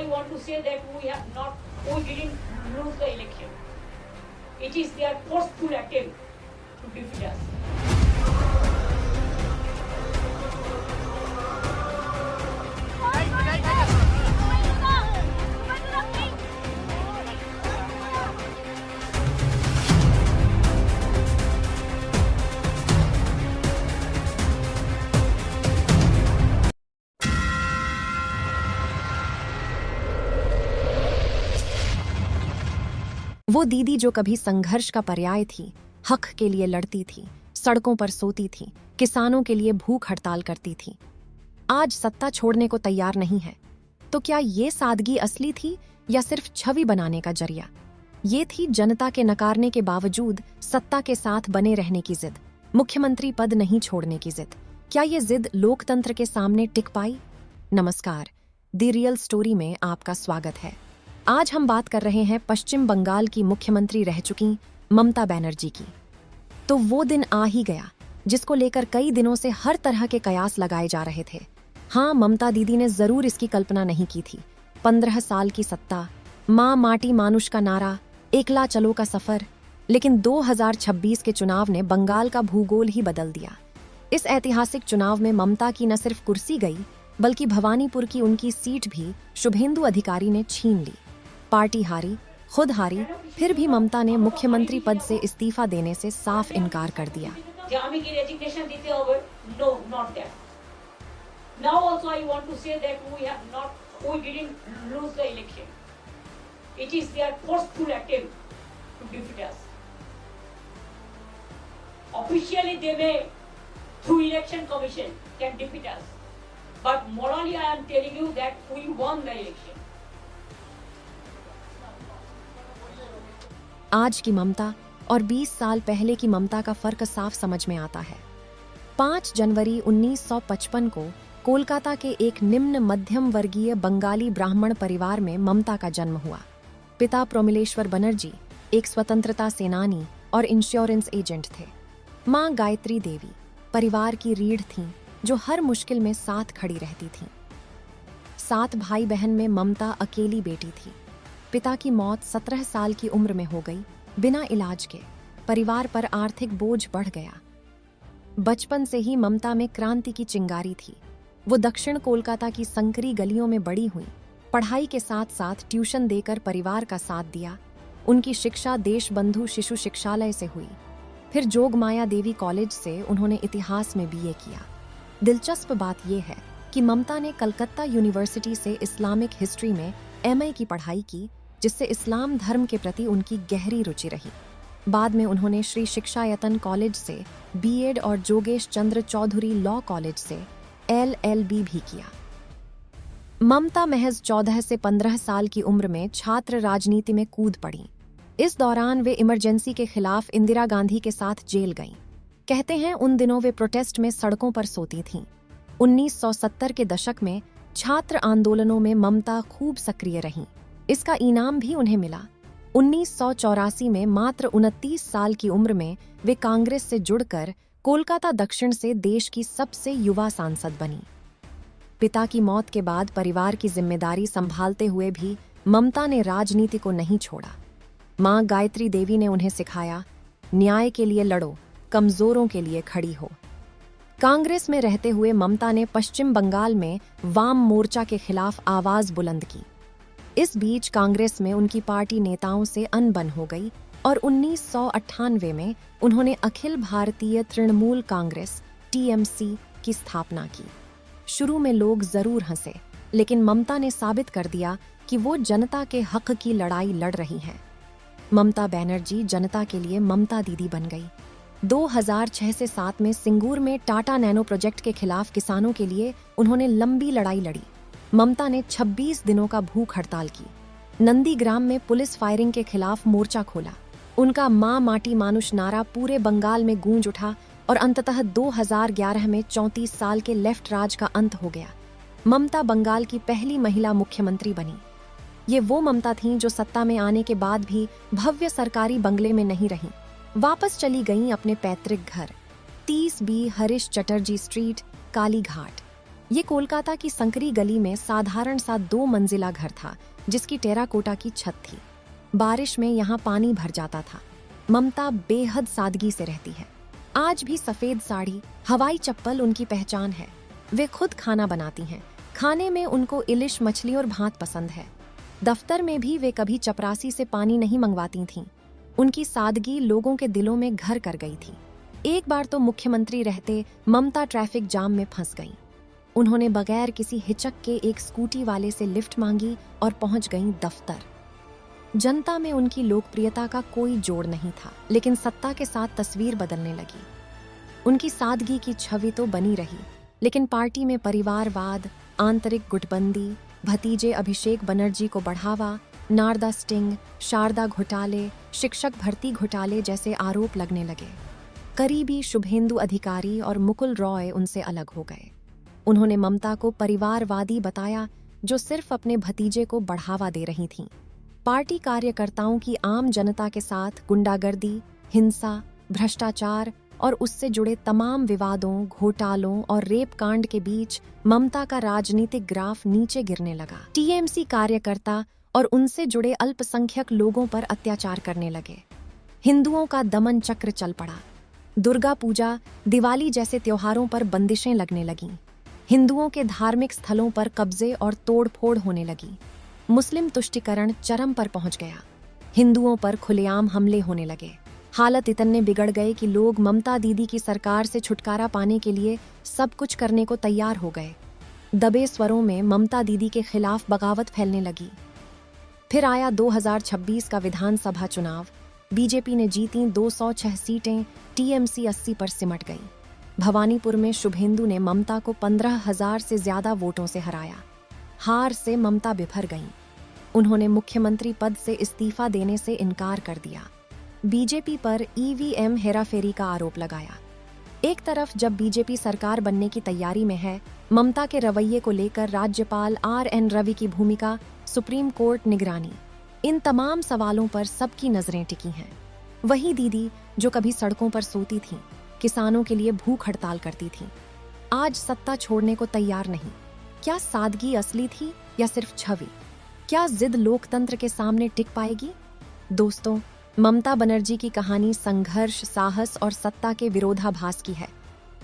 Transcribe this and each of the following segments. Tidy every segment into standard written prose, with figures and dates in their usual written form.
I want to say that we didn't lose the election. It is their forceful attempt to defeat us. वो दीदी जो कभी संघर्ष का पर्याय थी, हक के लिए लड़ती थी, सड़कों पर सोती थी, किसानों के लिए भूख हड़ताल करती थी, आज सत्ता छोड़ने को तैयार नहीं है। तो क्या ये सादगी असली थी या सिर्फ छवि बनाने का जरिया? ये थी जनता के नकारने के बावजूद सत्ता के साथ बने रहने की जिद, मुख्यमंत्री पद नहीं छोड़ने की जिद। क्या ये जिद लोकतंत्र के सामने टिक पाई? नमस्कार, द रियल स्टोरी में आपका स्वागत है। आज हम बात कर रहे हैं पश्चिम बंगाल की मुख्यमंत्री रह चुकी ममता बनर्जी की। तो वो दिन आ ही गया जिसको लेकर कई दिनों से हर तरह के कयास लगाए जा रहे थे। हाँ, ममता दीदी ने जरूर इसकी कल्पना नहीं की थी। 15 साल की सत्ता, माँ माटी मानुष का नारा, एकला चलो का सफर। लेकिन 2026 के चुनाव ने बंगाल का भूगोल ही बदल दिया। इस ऐतिहासिक चुनाव में ममता की न सिर्फ कुर्सी गई, बल्कि भवानीपुर की उनकी सीट भी शुभेंदु अधिकारी ने छीन ली। पार्टी हारी, खुद हारी, फिर भी ममता ने मुख्यमंत्री पद से इस्तीफा देने से साफ इनकार कर दिया। Now also I want to say that we didn't lose the election. It is their forceful attempt to defeat us. Officially they may, through election commission, can defeat us. But morally I am telling you that we won the election. आज की ममता और 20 साल पहले की ममता का फर्क साफ समझ में आता है। 5 जनवरी 1955 को कोलकाता के एक निम्न मध्यम वर्गीय बंगाली ब्राह्मण परिवार में ममता का जन्म हुआ। पिता प्रोमिलेश्वर बनर्जी एक स्वतंत्रता सेनानी और इंश्योरेंस एजेंट थे। माँ गायत्री देवी परिवार की रीढ़ थीं, जो हर मुश्किल में साथ खड़ी रहती थीं। 7 भाई बहन में ममता अकेली बेटी थी। पिता की मौत 17 साल की उम्र में हो गई, बिना इलाज के। परिवार पर आर्थिक बोझ बढ़ गया। बचपन से ही ममता में क्रांति की चिंगारी थी। वो दक्षिण कोलकाता की संकरी गलियों में बड़ी हुई। पढ़ाई के साथ साथ ट्यूशन देकर परिवार का साथ दिया। उनकी शिक्षा देशबंधु शिशु शिक्षालय से हुई। फिर जोगमाया देवी कॉलेज से उन्होंने इतिहास में बीए किया। दिलचस्प बात यह है कि ममता ने कलकत्ता यूनिवर्सिटी से इस्लामिक हिस्ट्री में एमए की पढ़ाई की, जिससे इस्लाम धर्म के प्रति उनकी गहरी रुचि रही। बाद में उन्होंने श्री शिक्षायतन कॉलेज से बीएड और जोगेश चंद्र चौधरी लॉ कॉलेज से एलएलबी भी किया। ममता महज 14 से 15 साल की उम्र में छात्र राजनीति में कूद पड़ी। इस दौरान वे इमरजेंसी के खिलाफ इंदिरा गांधी के साथ जेल गईं। कहते हैं उन दिनों वे प्रोटेस्ट में सड़कों पर सोती थीं। 1970 के दशक में छात्र आंदोलनों में ममता खूब सक्रिय रहीं। इसका इनाम भी उन्हें मिला। 1984 में मात्र 29 साल की उम्र में वे कांग्रेस से जुड़कर कोलकाता दक्षिण से देश की सबसे युवा सांसद बनी। पिता की मौत के बाद परिवार की जिम्मेदारी संभालते हुए भी ममता ने राजनीति को नहीं छोड़ा। माँ गायत्री देवी ने उन्हें सिखाया, न्याय के लिए लड़ो, कमजोरों के लिए खड़ी हो। कांग्रेस में रहते हुए ममता ने पश्चिम बंगाल में वाम मोर्चा के खिलाफ आवाज बुलंद की। इस बीच कांग्रेस में उनकी पार्टी नेताओं से अनबन हो गई और 1998 में उन्होंने अखिल भारतीय तृणमूल कांग्रेस टीएमसी की स्थापना की। शुरू में लोग जरूर हंसे, लेकिन ममता ने साबित कर दिया कि वो जनता के हक की लड़ाई लड़ रही हैं। ममता बनर्जी जनता के लिए ममता दीदी बन गई। 2006 से 7 में सिंगूर में टाटा नैनो प्रोजेक्ट के खिलाफ किसानों के लिए उन्होंने लंबी लड़ाई लड़ी। ममता ने 26 दिनों का भूख हड़ताल की। नंदीग्राम में पुलिस फायरिंग के खिलाफ मोर्चा खोला। उनका माँ माटी मानुष नारा पूरे बंगाल में गूंज उठा और अंततः 2011 में 34 साल के लेफ्ट राज का अंत हो गया। ममता बंगाल की पहली महिला मुख्यमंत्री बनी। ये वो ममता थीं जो सत्ता में आने के बाद भी भव्य सरकारी बंगले में नहीं रहीं। वापस चली गईं अपने पैतृक घर 30 बी हरीश चटर्जी स्ट्रीट, कालीघाट। ये कोलकाता की संकरी गली में साधारण सा 2 मंजिला घर था जिसकी टेराकोटा की छत थी। बारिश में यहाँ पानी भर जाता था। ममता बेहद सादगी से रहती है। आज भी सफेद साड़ी, हवाई चप्पल उनकी पहचान है। वे खुद खाना बनाती हैं। खाने में उनको इलिश मछली और भात पसंद है। दफ्तर में भी वे कभी चपरासी से पानी नहीं मंगवाती थीं। उनकी सादगी लोगों के दिलों में घर कर गई थी। एक बार तो मुख्यमंत्री रहते ममता ट्रैफिक जाम में फंस गईं। उन्होंने बगैर किसी हिचक के एक स्कूटी वाले से लिफ्ट मांगी और पहुंच गईं दफ्तर। जनता में उनकी लोकप्रियता का कोई जोड़ नहीं था, लेकिन सत्ता के साथ तस्वीर बदलने लगी। उनकी सादगी की छवि तो बनी रही, लेकिन पार्टी में परिवारवाद, आंतरिक गुटबंदी, भतीजे अभिषेक बनर्जी को बढ़ावा, नारदा स्टिंग, शारदा घोटाले, शिक्षक भर्ती घोटाले जैसे आरोप लगने लगे। करीबी शुभेंदु अधिकारी और मुकुल रॉय उनसे अलग हो गए। उन्होंने ममता को परिवारवादी बताया, जो सिर्फ अपने भतीजे को बढ़ावा दे रही थीं। पार्टी कार्यकर्ताओं की आम जनता के साथ गुंडागर्दी, हिंसा, भ्रष्टाचार और उससे जुड़े तमाम विवादों, घोटालों और रेप कांड के बीच ममता का राजनीतिक ग्राफ नीचे गिरने लगा। टीएमसी कार्यकर्ता और उनसे जुड़े अल्पसंख्यक लोगों पर अत्याचार करने लगे। हिंदुओं का दमन चक्र चल पड़ा। दुर्गा पूजा, दिवाली जैसे त्योहारों पर बंदिशें लगने लगीं। हिंदुओं के धार्मिक स्थलों पर कब्जे और तोड़फोड़ होने लगी। मुस्लिम तुष्टीकरण चरम पर पहुंच गया। हिंदुओं पर खुलेआम हमले होने लगे। हालत इतने बिगड़ गए कि लोग ममता दीदी की सरकार से छुटकारा पाने के लिए सब कुछ करने को तैयार हो गए। दबे स्वरों में ममता दीदी के खिलाफ बगावत फैलने लगी। फिर आया 2026 का विधानसभा चुनाव। बीजेपी ने जीती 206 सीटें, टीएमसी 80 पर सिमट गई। भवानीपुर में शुभेंदु ने ममता को 15,000 से ज्यादा वोटों से हराया। हार से ममता बिफर गईं। उन्होंने मुख्यमंत्री पद से इस्तीफा देने से इनकार कर दिया। बीजेपी पर ईवीएम हेराफेरी का आरोप लगाया। एक तरफ जब बीजेपी सरकार बनने की तैयारी में है, ममता के रवैये को लेकर राज्यपाल RN रवि की भूमिका, सुप्रीम कोर्ट निगरानी, इन तमाम सवालों पर सबकी नजरें टिकी हैं। वही दीदी जो कभी सड़कों पर सोती थीं, किसानों के लिए भूख हड़ताल करती थीं, आज सत्ता छोड़ने को तैयार नहीं। क्या सादगी असली थी या सिर्फ छवि? क्या जिद लोकतंत्र के सामने टिक पाएगी? दोस्तों, ममता बनर्जी की कहानी संघर्ष, साहस और सत्ता के विरोधाभास की है।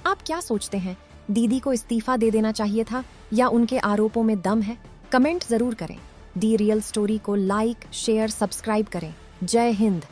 आप क्या सोचते हैं? दीदी को इस्तीफा दे देना चाहिए था या उनके आरोपों में दम है? कमेंट जरूर करें। दी रियल स्टोरी को लाइक, शेयर, सब्सक्राइब करें। जय हिंद।